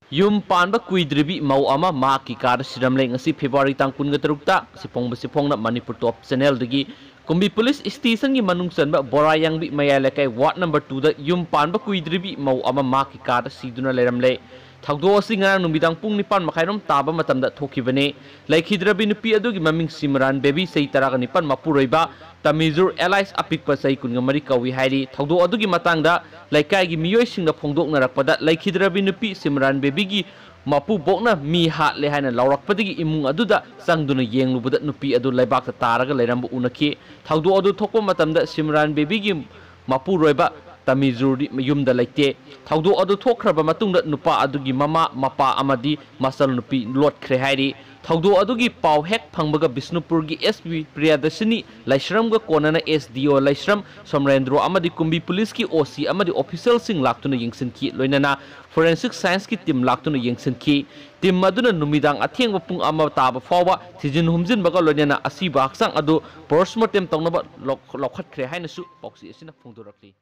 Yum Panba Kuidribi Mau Ama Maki Kar Siramling si February tang Pungatrukta, Sipong na Manipur Top Channel Digi, Kumbi Police Station gi Manungsan ba Borayang bi Mayalakai Ward number 2 da Yum Panba Kuidribi Mau Ama Maki Kar Siduna Leramle. Thagdo si nga numidang pung nipan makainom taba matamda thokibane laikhidrabi nupi adugi maming Simran baby sei taraga nipan mapuroiba Tamizur Allies apikpa sei kunga mari kawi hairi thagdo adugi matangda laikai gi miyoi singda phongdoknarakpada laikhidrabi nupi Simran baby gi mapu bokna mi hat le haina laurakpadigi imung aduda sangduna yenglubada nupi adu laibakta taraga leirambu unaki thagdo adu thokpa matamda Simran baby gi mapu roiba Tamizuri yumda laite thaudo adu thokhraba matungda nupa adugi mama mapa amadi masal nupi lot khre hairi thaudo adugi paw hek phangbaga Bisnupur gi SP Priyadashini Laishram ga konana SDO Laishram Somrendro amadi Kumbi Police ki OC amadi official sing laktuna yengsin ki loinana forensic science ki team laktuna yengsin ki team maduna numidang athengba pung ama taba fawa thijin humjin baga loinana asiba haksang adu postmortem tongnaba lokhat khre haina su boxi asina phungdorakli